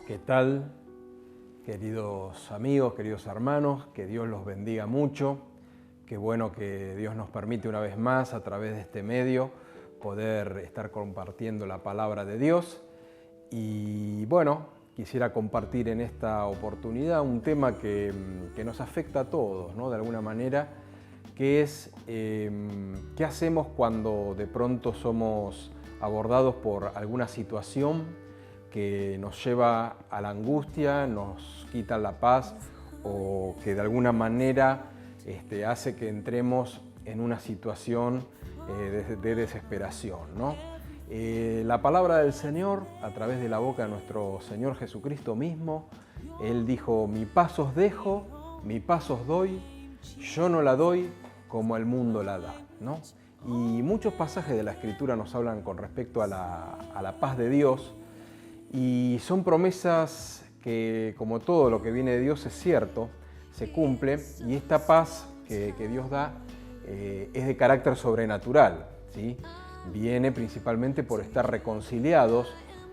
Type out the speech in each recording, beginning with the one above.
¿Qué tal, queridos amigos, queridos hermanos? Que Dios los bendiga mucho. Qué bueno que Dios nos permite una vez más, a través de este medio, poder estar compartiendo la palabra de Dios. Y bueno, quisiera compartir en esta oportunidad un tema que nos afecta a todos, ¿no? De alguna manera, que es qué hacemos cuando de pronto somos abordados por alguna situación que nos lleva a la angustia, nos quita la paz o que de alguna manera hace que entremos en una situación de desesperación, ¿no? La palabra del Señor, a través de la boca de nuestro Señor Jesucristo mismo, Él dijo: mi paz os dejo, mi paz os doy, yo no la doy como el mundo la da, ¿no? Y muchos pasajes de la Escritura nos hablan con respecto a la paz de Dios, y son promesas que, como todo lo que viene de Dios, es cierto, se cumple, y esta paz que Dios da es de carácter sobrenatural, ¿sí? Viene principalmente por estar reconciliados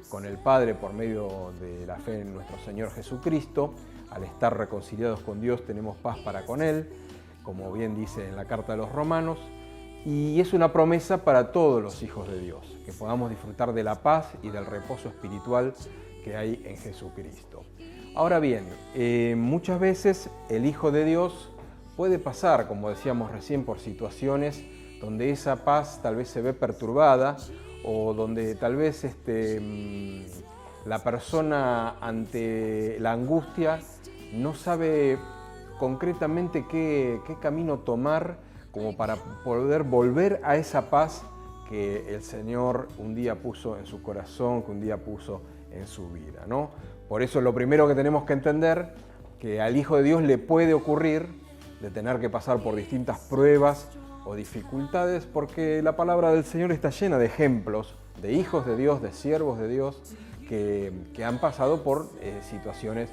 con el Padre por medio de la fe en nuestro Señor Jesucristo. Al estar reconciliados con Dios tenemos paz para con Él, como bien dice en la carta de los Romanos, y es una promesa para todos los hijos de Dios, que podamos disfrutar de la paz y del reposo espiritual que hay en Jesucristo. Ahora bien, muchas veces el Hijo de Dios puede pasar, como decíamos recién, por situaciones donde esa paz tal vez se ve perturbada, o donde tal vez la persona ante la angustia no sabe concretamente qué camino tomar como para poder volver a esa paz que el Señor un día puso en su corazón, que un día puso en su vida, ¿no? Por eso lo primero que tenemos que entender, que al Hijo de Dios le puede ocurrir de tener que pasar por distintas pruebas o dificultades, porque la palabra del Señor está llena de ejemplos de hijos de Dios, de siervos de Dios, que han pasado por situaciones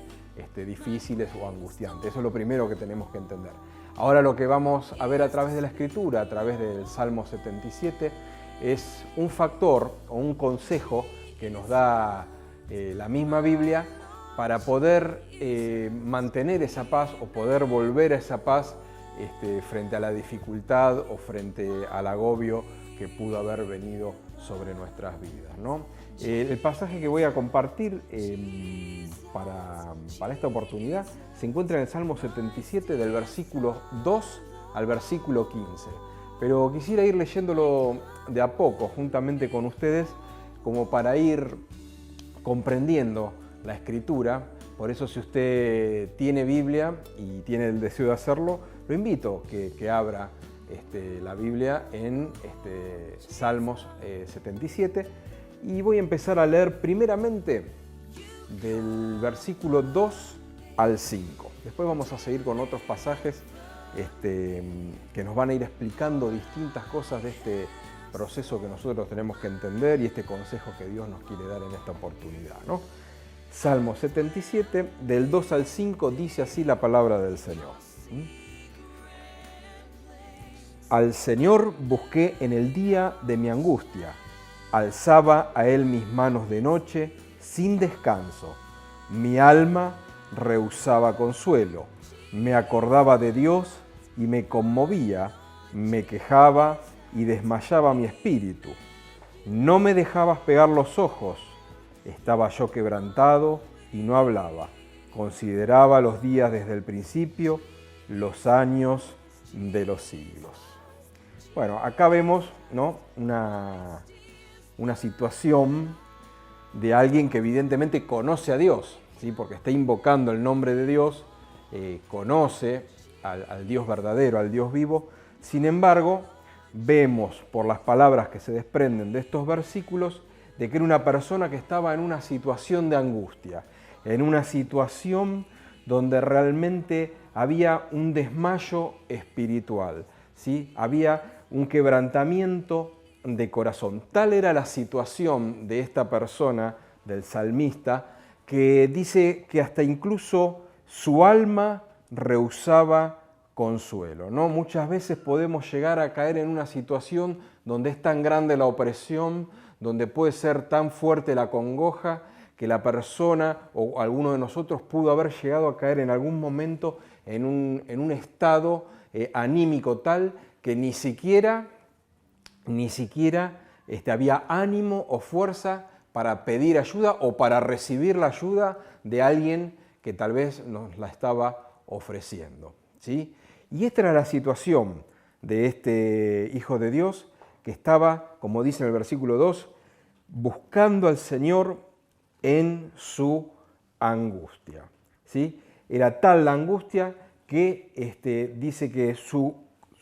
difíciles o angustiantes. Eso es lo primero que tenemos que entender. Ahora lo que vamos a ver a través de la Escritura, a través del Salmo 77, es un factor o un consejo que nos da la misma Biblia para poder mantener esa paz o poder volver a esa paz frente a la dificultad o frente al agobio que pudo haber venido sobre nuestras vidas, ¿no? El pasaje que voy a compartir para esta oportunidad se encuentra en el Salmo 77, del versículo 2 al versículo 15. Pero quisiera ir leyéndolo de a poco, juntamente con ustedes, como para ir comprendiendo la Escritura. Por eso, si usted tiene Biblia y tiene el deseo de hacerlo, lo invito que abra la Biblia en Salmos 77. Y voy a empezar a leer primeramente del versículo 2 al 5. Después vamos a seguir con otros pasajes que nos van a ir explicando distintas cosas de este proceso que nosotros tenemos que entender y este consejo que Dios nos quiere dar en esta oportunidad, ¿no? Salmo 77, del 2 al 5, dice así la palabra del Señor. Al Señor busqué en el día de mi angustia. Alzaba a Él mis manos de noche sin descanso. Mi alma rehusaba consuelo. Me acordaba de Dios y me conmovía, me quejaba y desmayaba mi espíritu. No me dejabas pegar los ojos. Estaba yo quebrantado y no hablaba. Consideraba los días desde el principio, los años de los siglos. Bueno, acá vemos, ¿no?, una situación de alguien que evidentemente conoce a Dios, ¿sí?, porque está invocando el nombre de Dios, conoce al Dios verdadero, al Dios vivo. Sin embargo, vemos por las palabras que se desprenden de estos versículos de que era una persona que estaba en una situación de angustia, en una situación donde realmente había un desmayo espiritual, ¿sí? Había un quebrantamiento de corazón. Tal era la situación de esta persona, del salmista, que dice que hasta incluso su alma rehusaba consuelo, ¿no? Muchas veces podemos llegar a caer en una situación donde es tan grande la opresión, donde puede ser tan fuerte la congoja, que la persona o alguno de nosotros pudo haber llegado a caer en algún momento en un estado anímico tal que ni siquiera había ánimo o fuerza para pedir ayuda o para recibir la ayuda de alguien que tal vez nos la estaba ofreciendo, ¿sí? Y esta era la situación de este Hijo de Dios que estaba, como dice en el versículo 2, buscando al Señor en su angustia, ¿sí? Era tal la angustia que dice que su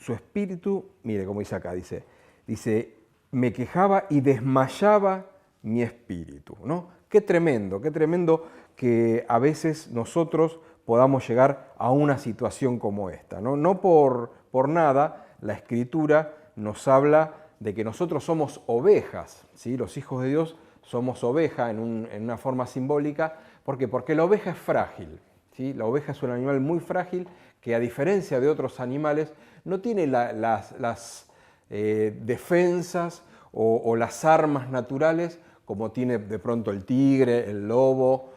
espíritu, mire cómo dice acá, dice, me quejaba y desmayaba mi espíritu, ¿no? Qué tremendo que a veces nosotros podamos llegar a una situación como esta, ¿no? No por nada la Escritura nos habla de que nosotros somos ovejas, ¿sí? Los hijos de Dios somos oveja en una forma simbólica. ¿Por qué? Porque la oveja es frágil, ¿sí? La oveja es un animal muy frágil que, a diferencia de otros animales, no tiene las defensas o las armas naturales como tiene de pronto el tigre, el lobo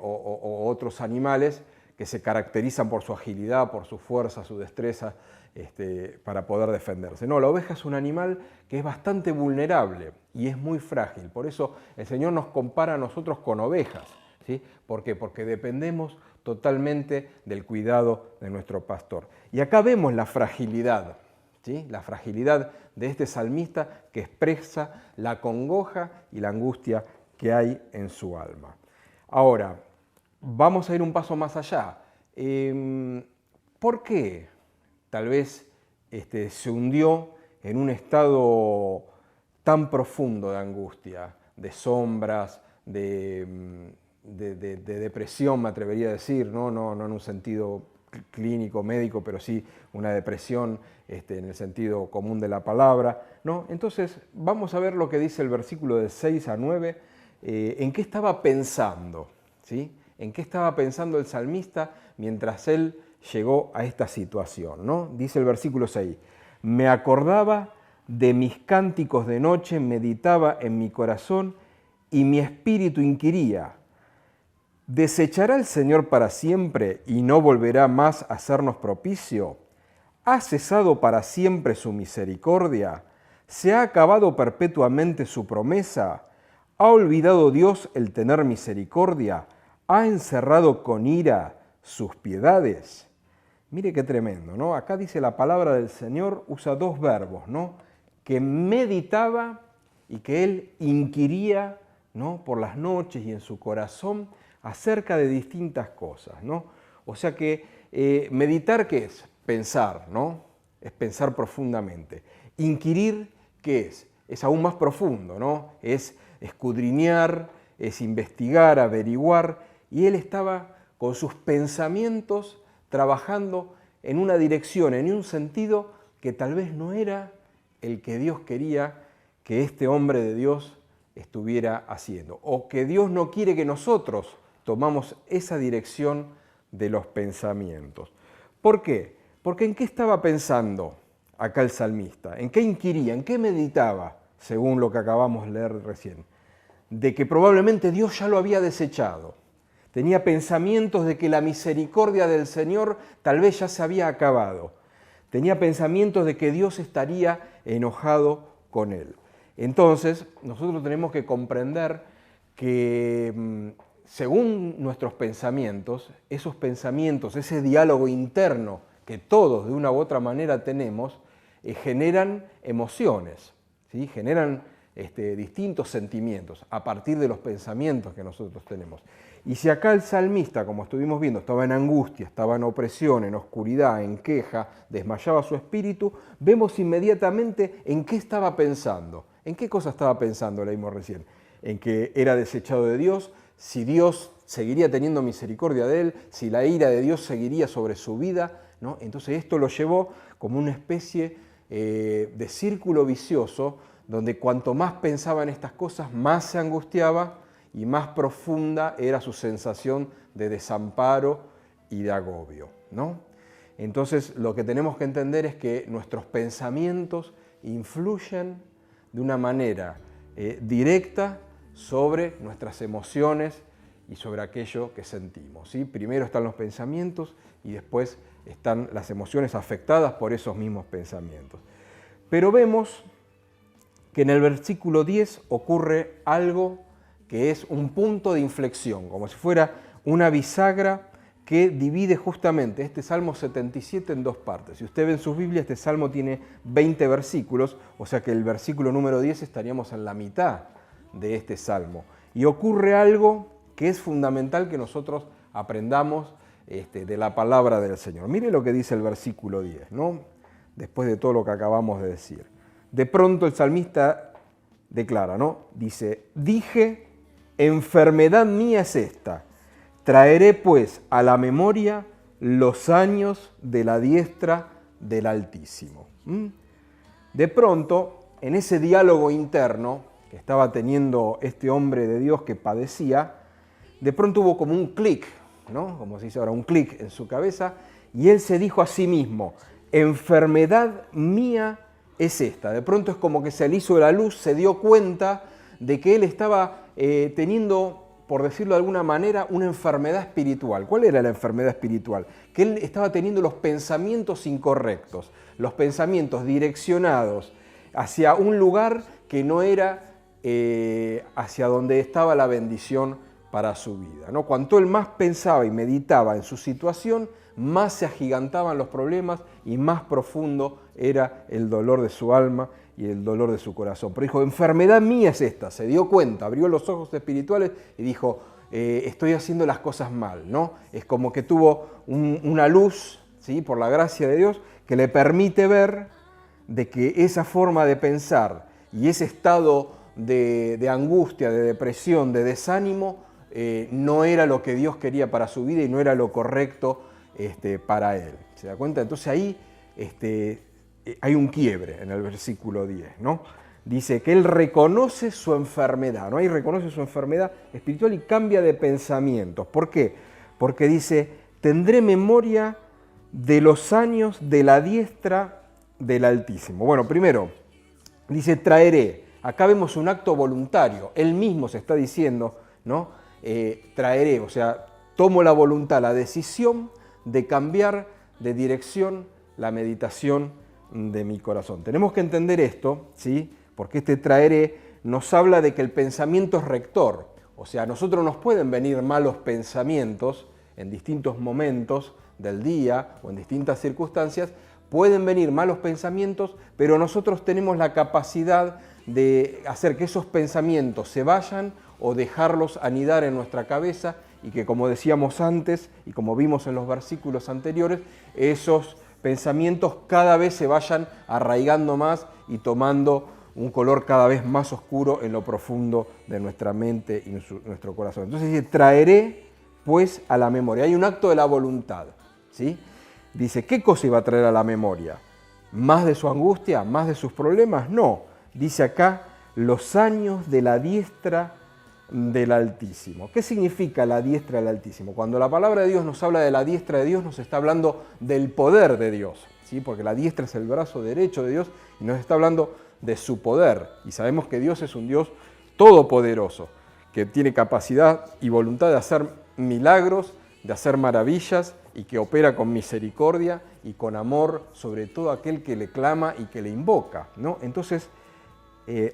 o otros animales que se caracterizan por su agilidad, por su fuerza, su destreza para poder defenderse. No, la oveja es un animal que es bastante vulnerable y es muy frágil. Por eso el Señor nos compara a nosotros con ovejas, ¿sí? ¿Por qué? Porque dependemos totalmente del cuidado de nuestro pastor. Y acá vemos la fragilidad, ¿sí? La fragilidad de este salmista que expresa la congoja y la angustia que hay en su alma. Ahora, vamos a ir un paso más allá. ¿Por qué tal vez se hundió en un estado tan profundo de angustia, de sombras, de depresión, me atrevería a decir, no en un sentido clínico, médico, pero sí una depresión en el sentido común de la palabra, ¿no? Entonces, vamos a ver lo que dice el versículo de 6 a 9, en qué estaba pensando, ¿sí? En qué estaba pensando el salmista mientras él llegó a esta situación, ¿no? Dice el versículo 6, me acordaba de mis cánticos de noche, meditaba en mi corazón y mi espíritu inquiría, ¿desechará el Señor para siempre y no volverá más a hacernos propicio? ¿Ha cesado para siempre su misericordia? ¿Se ha acabado perpetuamente su promesa? ¿Ha olvidado Dios el tener misericordia? ¿Ha encerrado con ira sus piedades? Mire qué tremendo, ¿no? Acá dice la palabra del Señor, usa dos verbos, ¿no? Que meditaba y que él inquiría, ¿no? Por las noches y en su corazón acerca de distintas cosas, ¿no? O sea que meditar, ¿qué es? Pensar, ¿no? Es pensar profundamente. Inquirir, ¿qué es? Es aún más profundo, ¿no? Es escudriñar, es investigar, averiguar, y él estaba con sus pensamientos trabajando en una dirección, en un sentido que tal vez no era el que Dios quería que este hombre de Dios estuviera haciendo, o que Dios no quiere que nosotros tomamos esa dirección de los pensamientos. ¿Por qué? Porque ¿en qué estaba pensando acá el salmista? ¿En qué inquiría? ¿En qué meditaba? Según lo que acabamos de leer recién. De que probablemente Dios ya lo había desechado. Tenía pensamientos de que la misericordia del Señor tal vez ya se había acabado. Tenía pensamientos de que Dios estaría enojado con él. Entonces, nosotros tenemos que comprender que según nuestros pensamientos, esos pensamientos, ese diálogo interno que todos de una u otra manera tenemos, generan emociones, ¿sí? Generan distintos sentimientos a partir de los pensamientos que nosotros tenemos. Y si acá el salmista, como estuvimos viendo, estaba en angustia, estaba en opresión, en oscuridad, en queja, desmayaba su espíritu, vemos inmediatamente en qué estaba pensando. ¿En qué cosa estaba pensando? Leímos recién. En que era desechado de Dios, si Dios seguiría teniendo misericordia de él, si la ira de Dios seguiría sobre su vida, ¿no? Entonces esto lo llevó como una especie de círculo vicioso, donde cuanto más pensaba en estas cosas, más se angustiaba y más profunda era su sensación de desamparo y de agobio, ¿no? Entonces lo que tenemos que entender es que nuestros pensamientos influyen de una manera directa sobre nuestras emociones y sobre aquello que sentimos, ¿sí? Primero están los pensamientos y después están las emociones afectadas por esos mismos pensamientos. Pero vemos que en el versículo 10 ocurre algo que es un punto de inflexión, como si fuera una bisagra que divide justamente este Salmo 77 en dos partes. Si usted ve en sus Biblias, este Salmo tiene 20 versículos, o sea que el versículo número 10 estaríamos en la mitad de este Salmo. Y ocurre algo que es fundamental que nosotros aprendamos de la palabra del Señor. Mire lo que dice el versículo 10, ¿no? Después de todo lo que acabamos de decir. De pronto el salmista declara, ¿no? Dice, dije, enfermedad mía es esta. Traeré pues a la memoria los años de la diestra del Altísimo. De pronto, en ese diálogo interno que estaba teniendo este hombre de Dios que padecía, de pronto hubo como un clic, ¿no? Como se dice ahora, un clic en su cabeza, y él se dijo a sí mismo, enfermedad mía es esta. De pronto es como que se le hizo la luz, se dio cuenta de que él estaba teniendo, por decirlo de alguna manera, una enfermedad espiritual. ¿Cuál era la enfermedad espiritual? Que él estaba teniendo los pensamientos incorrectos, los pensamientos direccionados hacia un lugar que no era hacia donde estaba la bendición para su vida, ¿no? Cuanto él más pensaba y meditaba en su situación, más se agigantaban los problemas y más profundo era el dolor de su alma y el dolor de su corazón. Pero dijo, enfermedad mía es esta. Se dio cuenta, abrió los ojos espirituales y dijo, estoy haciendo las cosas mal, ¿no? Es como que tuvo una luz, ¿sí? Por la gracia de Dios, que le permite ver de que esa forma de pensar y ese estado de angustia, de depresión, de desánimo, no era lo que Dios quería para su vida y no era lo correcto para él. ¿Se da cuenta? Entonces ahí hay un quiebre en el versículo 10, ¿no? Dice que él reconoce su enfermedad, ¿no? Ahí reconoce su enfermedad espiritual y cambia de pensamientos. ¿Por qué? Porque dice, tendré memoria de los años de la diestra del Altísimo. Bueno, primero, dice traeré. Acá vemos un acto voluntario. Él mismo se está diciendo, ¿no? Traeré, o sea, tomo la voluntad, la decisión de cambiar de dirección la meditación de mi corazón. Tenemos que entender esto, ¿sí? Porque este traeré nos habla de que el pensamiento es rector. O sea, a nosotros nos pueden venir malos pensamientos en distintos momentos del día o en distintas circunstancias, pueden venir malos pensamientos, pero nosotros tenemos la capacidad de hacer que esos pensamientos se vayan o dejarlos anidar en nuestra cabeza y que, como decíamos antes y como vimos en los versículos anteriores, esos pensamientos cada vez se vayan arraigando más y tomando un color cada vez más oscuro en lo profundo de nuestra mente y nuestro corazón. Entonces dice, traeré pues a la memoria. Hay un acto de la voluntad, ¿sí? Dice, ¿qué cosa iba a traer a la memoria? ¿Más de su angustia? ¿Más de sus problemas? No. Dice acá, los años de la diestra del Altísimo. ¿Qué significa la diestra del Altísimo? Cuando la palabra de Dios nos habla de la diestra de Dios, nos está hablando del poder de Dios, ¿sí? Porque la diestra es el brazo derecho de Dios y nos está hablando de su poder. Y sabemos que Dios es un Dios todopoderoso, que tiene capacidad y voluntad de hacer milagros, de hacer maravillas y que opera con misericordia y con amor sobre todo aquel que le clama y que le invoca, ¿no? Entonces,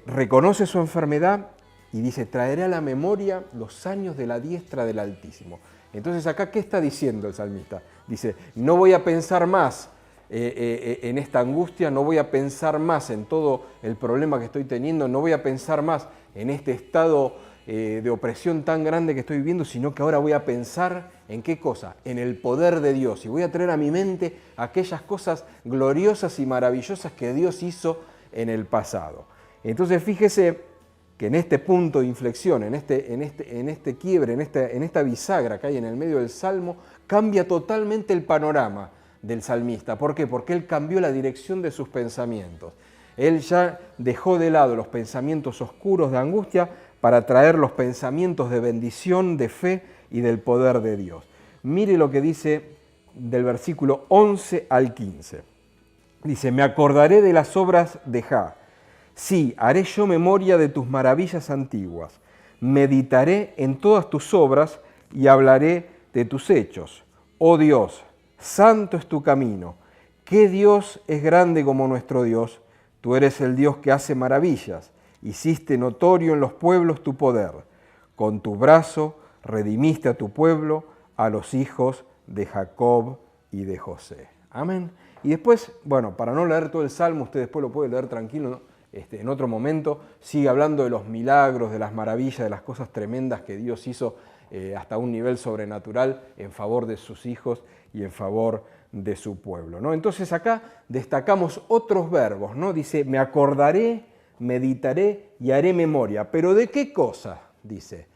reconoce su enfermedad y dice, traeré a la memoria los años de la diestra del Altísimo. Entonces acá, ¿qué está diciendo el salmista? Dice, no voy a pensar más en esta angustia, no voy a pensar más en todo el problema que estoy teniendo, no voy a pensar más en este estado de opresión tan grande que estoy viviendo, sino que ahora voy a pensar en qué cosa, en el poder de Dios. Y voy a traer a mi mente aquellas cosas gloriosas y maravillosas que Dios hizo en el pasado. Entonces fíjese que en este punto de inflexión, en este quiebre, en esta bisagra que hay en el medio del Salmo, cambia totalmente el panorama del salmista. ¿Por qué? Porque él cambió la dirección de sus pensamientos. Él ya dejó de lado los pensamientos oscuros de angustia para traer los pensamientos de bendición, de fe y del poder de Dios. Mire lo que dice del versículo 11 al 15. Dice, me acordaré de las obras de Jah. Sí, haré yo memoria de tus maravillas antiguas. meditaré en todas tus obras y hablaré de tus hechos. Oh Dios, santo es tu camino. ¿Qué Dios es grande como nuestro Dios? Tú eres el Dios que hace maravillas. Hiciste notorio en los pueblos tu poder. Con tu brazo redimiste a tu pueblo, a los hijos de Jacob y de José. Amén. Y después, bueno, para no leer todo el Salmo, usted después lo puede leer tranquilo, ¿no? En otro momento, sigue hablando de los milagros, de las maravillas, de las cosas tremendas que Dios hizo hasta un nivel sobrenatural en favor de sus hijos y en favor de su pueblo, ¿no? Entonces acá destacamos otros verbos, ¿no? Dice, me acordaré, meditaré y haré memoria. ¿Pero de qué cosa? Dice,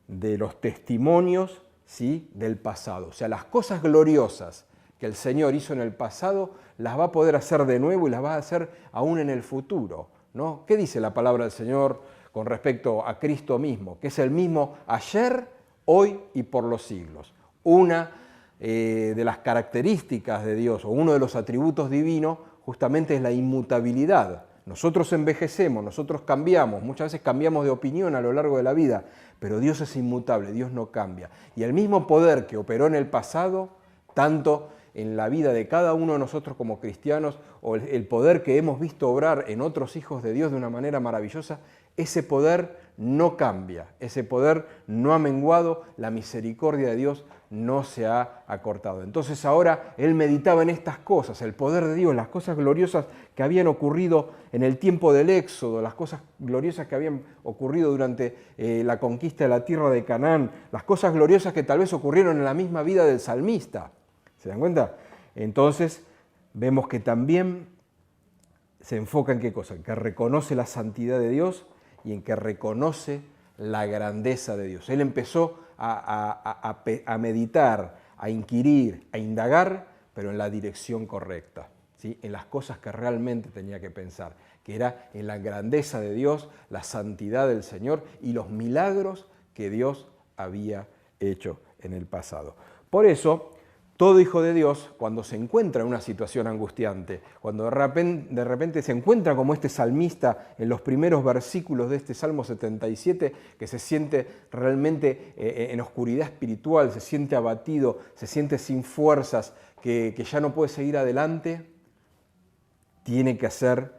de los testimonios, ¿sí?, del pasado. O sea, las cosas gloriosas que el Señor hizo en el pasado, las va a poder hacer de nuevo y las va a hacer aún en el futuro, ¿no? ¿Qué dice la palabra del Señor con respecto a Cristo mismo? Que es el mismo ayer, hoy y por los siglos. Una de las características de Dios, o uno de los atributos divinos, justamente es la inmutabilidad. Nosotros envejecemos, nosotros cambiamos, muchas veces cambiamos de opinión a lo largo de la vida, pero Dios es inmutable, Dios no cambia. Y el mismo poder que operó en el pasado, tanto en la vida de cada uno de nosotros como cristianos, o el poder que hemos visto obrar en otros hijos de Dios de una manera maravillosa, ese poder no cambia, ese poder no ha menguado, la misericordia de Dios no se ha acortado. Entonces ahora él meditaba en estas cosas, el poder de Dios, las cosas gloriosas que habían ocurrido en el tiempo del Éxodo, las cosas gloriosas que habían ocurrido durante la conquista de la tierra de Canaán, las cosas gloriosas que tal vez ocurrieron en la misma vida del salmista. ¿Se dan cuenta? Entonces vemos que también se enfoca en qué cosa, en que reconoce la santidad de Dios y en que reconoce la grandeza de Dios. Él empezó a meditar, a inquirir, a indagar, pero en la dirección correcta, ¿sí?, en las cosas que realmente tenía que pensar, que era en la grandeza de Dios, la santidad del Señor y los milagros que Dios había hecho en el pasado. Por eso, todo hijo de Dios, cuando se encuentra en una situación angustiante, cuando de repente se encuentra como este salmista en los primeros versículos de este Salmo 77, que se siente realmente en oscuridad espiritual, se siente abatido, se siente sin fuerzas, que ya no puede seguir adelante, tiene que hacer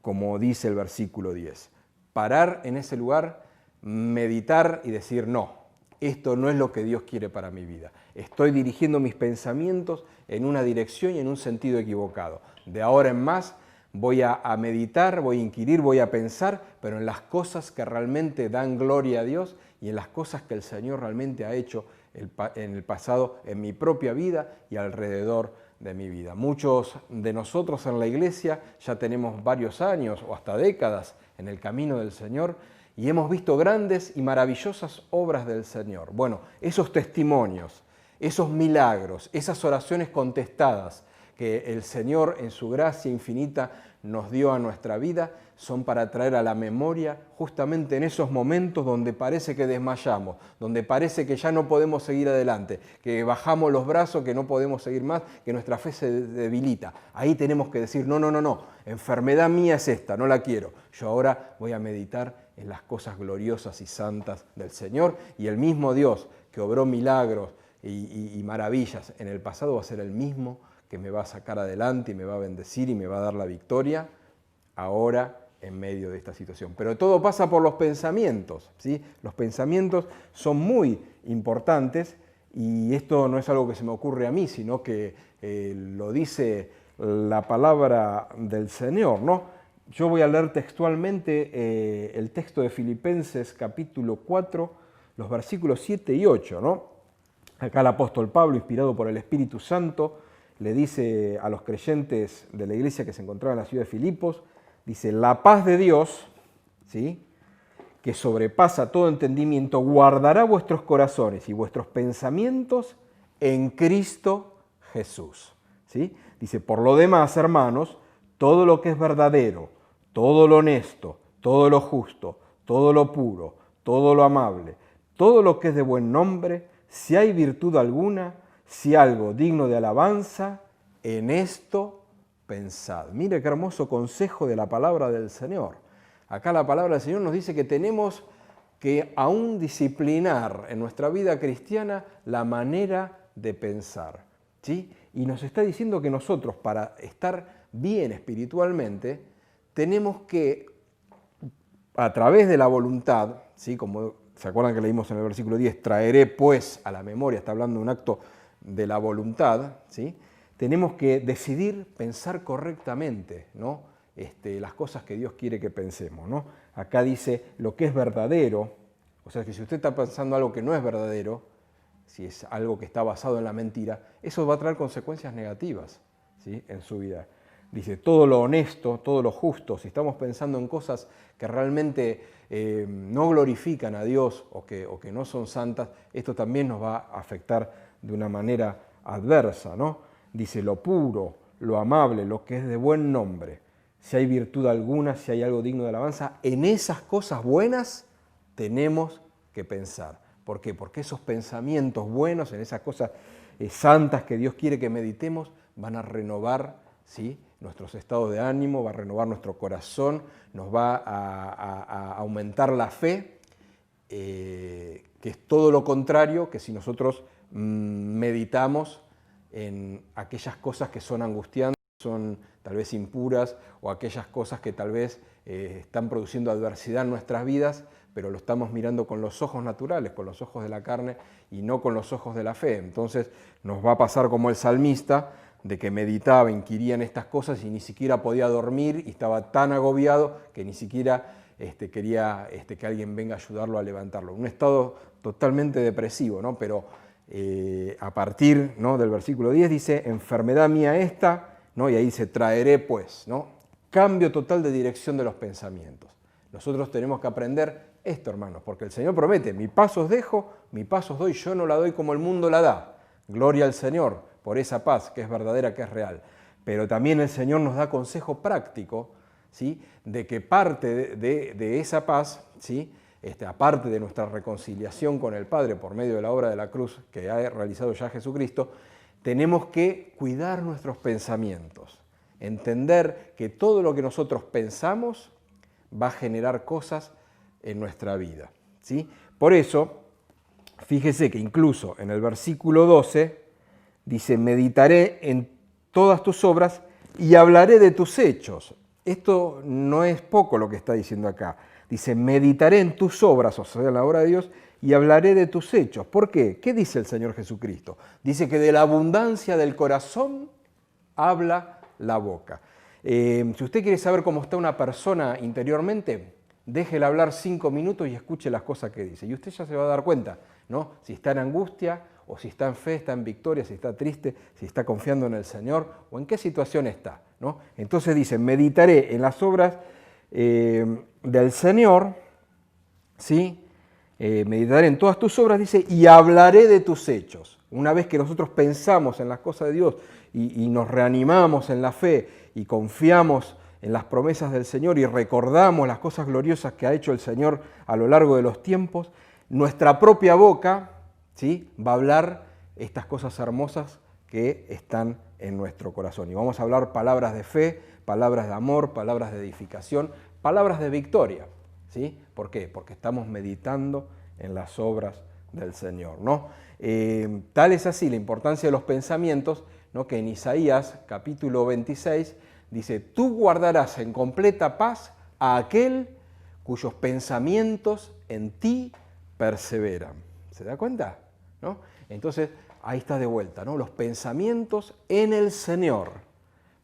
como dice el versículo 10, parar en ese lugar, meditar y decir no. Esto no es lo que Dios quiere para mi vida. Estoy dirigiendo mis pensamientos en una dirección y en un sentido equivocado. De ahora en más voy a meditar, voy a inquirir, voy a pensar, pero en las cosas que realmente dan gloria a Dios y en las cosas que el Señor realmente ha hecho en el pasado, en mi propia vida y alrededor de mi vida. Muchos de nosotros en la iglesia ya tenemos varios años o hasta décadas en el camino del Señor, y hemos visto grandes y maravillosas obras del Señor. Bueno, esos testimonios, esos milagros, esas oraciones contestadas que el Señor en su gracia infinita nos dio a nuestra vida, son para traer a la memoria justamente en esos momentos donde parece que desmayamos, donde parece que ya no podemos seguir adelante, que bajamos los brazos, que no podemos seguir más, que nuestra fe se debilita. Ahí tenemos que decir, no, enfermedad mía es esta, no la quiero. Yo ahora voy a meditar en las cosas gloriosas y santas del Señor, y el mismo Dios que obró milagros y maravillas en el pasado va a ser el mismo que me va a sacar adelante y me va a bendecir y me va a dar la victoria ahora en medio de esta situación. Pero todo pasa por los pensamientos, ¿sí? Los pensamientos son muy importantes, y esto no es algo que se me ocurre a mí, sino que lo dice la palabra del Señor, ¿no? Yo voy a leer textualmente el texto de Filipenses capítulo 4, los versículos 7 y 8, ¿no? Acá el apóstol Pablo, inspirado por el Espíritu Santo, le dice a los creyentes de la iglesia que se encontraba en la ciudad de Filipos, dice, la paz de Dios, ¿sí?, que sobrepasa todo entendimiento, guardará vuestros corazones y vuestros pensamientos en Cristo Jesús, ¿sí? Dice, por lo demás, hermanos, todo lo que es verdadero, todo lo honesto, todo lo justo, todo lo puro, todo lo amable, todo lo que es de buen nombre, si hay virtud alguna, si algo digno de alabanza, en esto pensad. Mire qué hermoso consejo de la palabra del Señor. Acá la palabra del Señor nos dice que tenemos que aún disciplinar en nuestra vida cristiana la manera de pensar, ¿sí? Y nos está diciendo que nosotros, para estar bien espiritualmente, tenemos que, a través de la voluntad, ¿sí? Como se acuerdan que leímos en el versículo 10, traeré pues a la memoria, está hablando de un acto de la voluntad, ¿sí? Tenemos que decidir pensar correctamente, ¿no? Las cosas que Dios quiere que pensemos, ¿no? Acá dice lo que es verdadero, o sea que si usted está pensando algo que no es verdadero, si es algo que está basado en la mentira, eso va a traer consecuencias negativas, ¿sí? En su vida. Dice, todo lo honesto, todo lo justo, si estamos pensando en cosas que realmente no glorifican a Dios o que no son santas, esto también nos va a afectar de una manera adversa, ¿no? Dice, lo puro, lo amable, lo que es de buen nombre, si hay virtud alguna, si hay algo digno de alabanza, en esas cosas buenas tenemos que pensar. ¿Por qué? Porque esos pensamientos buenos, en esas cosas santas que Dios quiere que meditemos, van a renovar, ¿sí?, nuestros estados de ánimo, va a renovar nuestro corazón, nos va a aumentar la fe, que es todo lo contrario que si nosotros meditamos en aquellas cosas que son angustiantes, son tal vez impuras, o aquellas cosas que tal vez están produciendo adversidad en nuestras vidas, pero lo estamos mirando con los ojos naturales, con los ojos de la carne y no con los ojos de la fe. Entonces nos va a pasar como el salmista, de que meditaba, inquiría en estas cosas y ni siquiera podía dormir y estaba tan agobiado que ni siquiera quería que alguien venga a ayudarlo a levantarlo. Un estado totalmente depresivo, ¿no? Pero a partir, ¿no?, del versículo 10 dice, enfermedad mía esta, ¿no?, y ahí dice, traeré pues, ¿no? Cambio total de dirección de los pensamientos. Nosotros tenemos que aprender esto, hermanos, porque el Señor promete, mi paz os dejo, mi paz os doy, yo no la doy como el mundo la da. Gloria al Señor por esa paz que es verdadera, que es real. Pero también el Señor nos da consejo práctico, ¿sí?, de que parte de esa paz, ¿sí?, aparte de nuestra reconciliación con el Padre por medio de la obra de la cruz que ha realizado ya Jesucristo, tenemos que cuidar nuestros pensamientos, entender que todo lo que nosotros pensamos va a generar cosas en nuestra vida, ¿sí? Por eso, fíjese que incluso en el versículo 12 dice, meditaré en todas tus obras y hablaré de tus hechos. Esto no es poco lo que está diciendo acá. Dice, meditaré en tus obras, o sea, en la obra de Dios, y hablaré de tus hechos. ¿Por qué? ¿Qué dice el Señor Jesucristo? Dice que de la abundancia del corazón habla la boca. Si usted quiere saber cómo está una persona interiormente, déjela hablar 5 minutos y escuche las cosas que dice. Y usted ya se va a dar cuenta, ¿no?, si está en angustia, o si está en fe, está en victoria, si está triste, si está confiando en el Señor, o en qué situación está, ¿no? Entonces dice, meditaré en las obras del Señor, ¿sí? Meditaré en todas tus obras, dice, y hablaré de tus hechos. Una vez que nosotros pensamos en las cosas de Dios y nos reanimamos en la fe y confiamos en las promesas del Señor y recordamos las cosas gloriosas que ha hecho el Señor a lo largo de los tiempos, nuestra propia boca, ¿sí?, va a hablar estas cosas hermosas que están en nuestro corazón. Y vamos a hablar palabras de fe, palabras de amor, palabras de edificación, palabras de victoria, ¿sí? ¿Por qué? Porque estamos meditando en las obras del Señor, ¿no? Tal es así la importancia de los pensamientos, ¿no?, que en Isaías capítulo 26 dice, tú guardarás en completa paz a aquel cuyos pensamientos en ti perseveran. ¿Se da cuenta? ¿No? Entonces, ahí está de vuelta, ¿no? Los pensamientos en el Señor,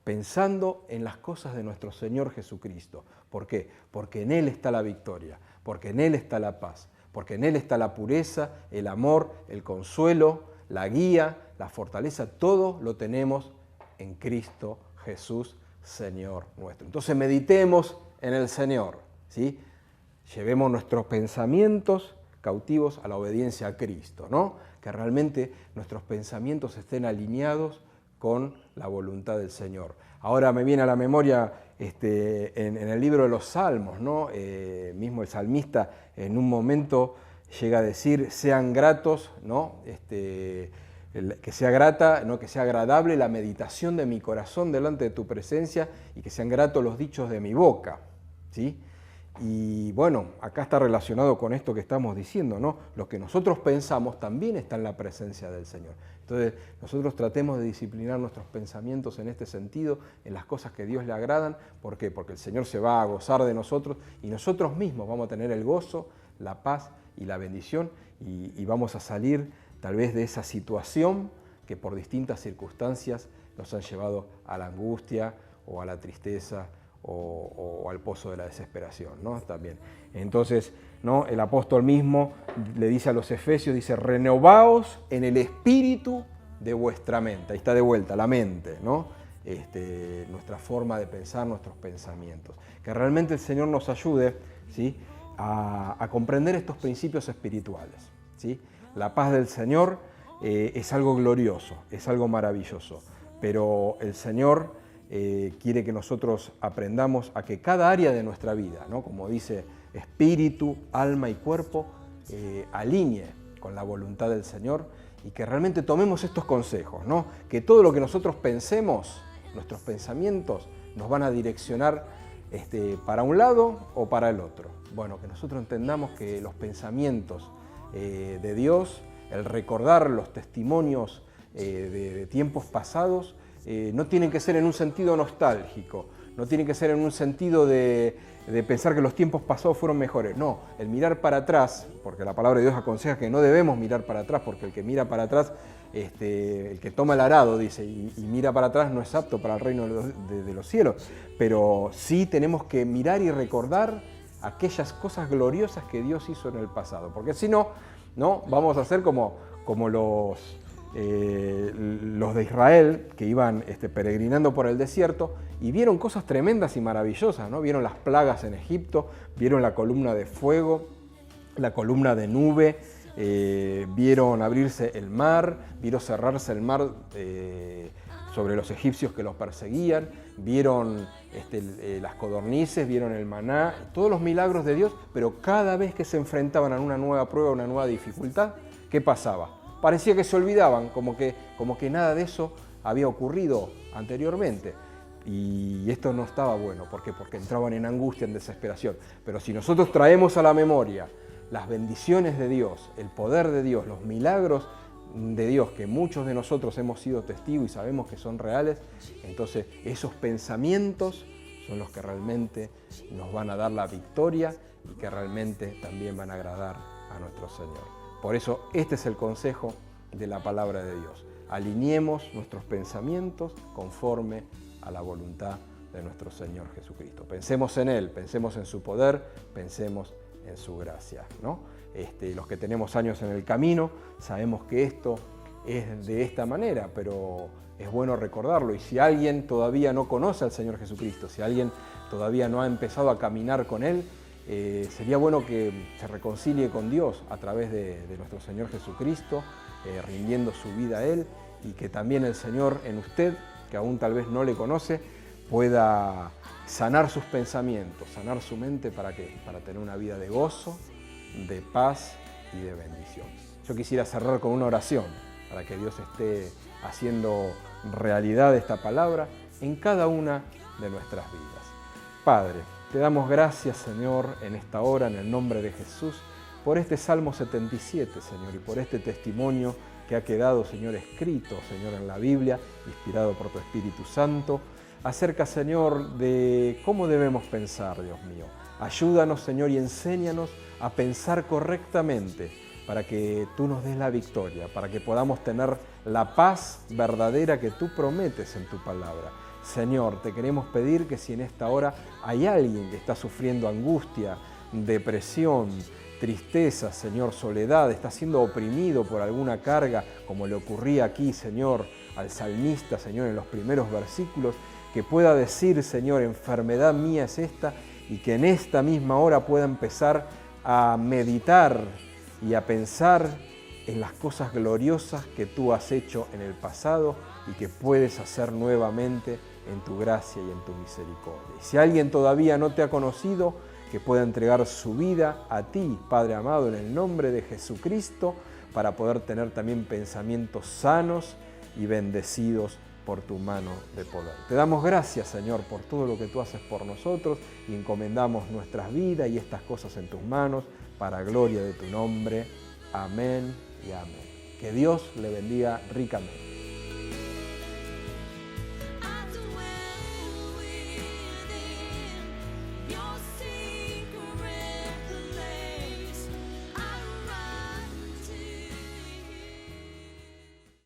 pensando en las cosas de nuestro Señor Jesucristo. ¿Por qué? Porque en Él está la victoria, porque en Él está la paz, porque en Él está la pureza, el amor, el consuelo, la guía, la fortaleza, todo lo tenemos en Cristo Jesús, Señor nuestro. Entonces meditemos en el Señor, ¿sí? Llevemos nuestros pensamientos cautivos a la obediencia a Cristo, ¿no? Que realmente nuestros pensamientos estén alineados con la voluntad del Señor. Ahora me viene a la memoria en el libro de los Salmos, ¿no? Mismo el salmista en un momento llega a decir, sean gratos, ¿no? Que sea grata, ¿no?, que sea agradable la meditación de mi corazón delante de tu presencia y que sean gratos los dichos de mi boca, ¿sí? Y bueno, acá está relacionado con esto que estamos diciendo, ¿no? Lo que nosotros pensamos también está en la presencia del Señor. Entonces, nosotros tratemos de disciplinar nuestros pensamientos en este sentido, en las cosas que a Dios le agradan. ¿Por qué? Porque el Señor se va a gozar de nosotros y nosotros mismos vamos a tener el gozo, la paz y la bendición y vamos a salir tal vez de esa situación que por distintas circunstancias nos han llevado a la angustia o a la tristeza o al pozo de la desesperación, ¿no? También. Entonces, ¿no? El apóstol mismo le dice a los efesios, dice, renovaos en el espíritu de vuestra mente. Ahí está de vuelta, la mente, ¿no? Nuestra forma de pensar, nuestros pensamientos. Que realmente el Señor nos ayude, ¿sí? a comprender estos principios espirituales, ¿sí? La paz del Señor es algo glorioso, es algo maravilloso, pero el Señor quiere que nosotros aprendamos a que cada área de nuestra vida, ¿no? Como dice, espíritu, alma y cuerpo, alinee con la voluntad del Señor y que realmente tomemos estos consejos, ¿no? Que todo lo que nosotros pensemos, nuestros pensamientos, nos van a direccionar para un lado o para el otro. Bueno, que nosotros entendamos que los pensamientos de Dios, el recordar los testimonios de tiempos pasados, no tienen que ser en un sentido nostálgico, no tienen que ser en un sentido de pensar que los tiempos pasados fueron mejores. No, el mirar para atrás, porque la palabra de Dios aconseja que no debemos mirar para atrás, porque el que mira para atrás, el que toma el arado, dice, y mira para atrás no es apto para el reino de los cielos. Pero sí tenemos que mirar y recordar aquellas cosas gloriosas que Dios hizo en el pasado, porque si no, vamos a ser como los de Israel que iban peregrinando por el desierto y vieron cosas tremendas y maravillosas, ¿no? Vieron las plagas en Egipto, vieron la columna de fuego, la columna de nube, vieron abrirse el mar, vieron cerrarse el mar sobre los egipcios que los perseguían, vieron las codornices, vieron el maná, todos los milagros de Dios, pero cada vez que se enfrentaban a una nueva prueba, a una nueva dificultad, ¿qué pasaba? Parecía que se olvidaban, como que nada de eso había ocurrido anteriormente. Y esto no estaba bueno. ¿Por qué? Porque entraban en angustia, en desesperación. Pero si nosotros traemos a la memoria las bendiciones de Dios, el poder de Dios, los milagros de Dios, que muchos de nosotros hemos sido testigos y sabemos que son reales, entonces esos pensamientos son los que realmente nos van a dar la victoria y que realmente también van a agradar a nuestro Señor. Por eso este es el consejo de la palabra de Dios. Alineemos nuestros pensamientos conforme a la voluntad de nuestro Señor Jesucristo. Pensemos en Él, pensemos en su poder, pensemos en su gracia, ¿no? Los que tenemos años en el camino sabemos que esto es de esta manera, pero es bueno recordarlo. Y si alguien todavía no conoce al Señor Jesucristo, si alguien todavía no ha empezado a caminar con Él, sería bueno que se reconcilie con Dios a través de nuestro Señor Jesucristo, rindiendo su vida a Él, y que también el Señor en usted, que aún tal vez no le conoce, pueda sanar sus pensamientos, sanar su mente. ¿Para qué? Para tener una vida de gozo, de paz y de bendición. Yo quisiera cerrar con una oración para que Dios esté haciendo realidad esta palabra en cada una de nuestras vidas. Padre, te damos gracias, Señor, en esta hora, en el nombre de Jesús, por este Salmo 77, Señor, y por este testimonio que ha quedado, Señor, escrito, Señor, en la Biblia, inspirado por tu Espíritu Santo, acerca, Señor, de cómo debemos pensar, Dios mío. Ayúdanos, Señor, y enséñanos a pensar correctamente para que tú nos des la victoria, para que podamos tener la paz verdadera que tú prometes en tu palabra. Señor, te queremos pedir que si en esta hora hay alguien que está sufriendo angustia, depresión, tristeza, Señor, soledad, está siendo oprimido por alguna carga, como le ocurría aquí, Señor, al salmista, Señor, en los primeros versículos, que pueda decir, Señor, enfermedad mía es esta, y que en esta misma hora pueda empezar a meditar y a pensar en las cosas gloriosas que tú has hecho en el pasado y que puedes hacer nuevamente en tu gracia y en tu misericordia. Y si alguien todavía no te ha conocido, que pueda entregar su vida a ti, Padre amado, en el nombre de Jesucristo, para poder tener también pensamientos sanos y bendecidos por tu mano de poder. Te damos gracias, Señor, por todo lo que tú haces por nosotros y encomendamos nuestras vidas y estas cosas en tus manos para gloria de tu nombre. Amén y amén. Que Dios le bendiga ricamente.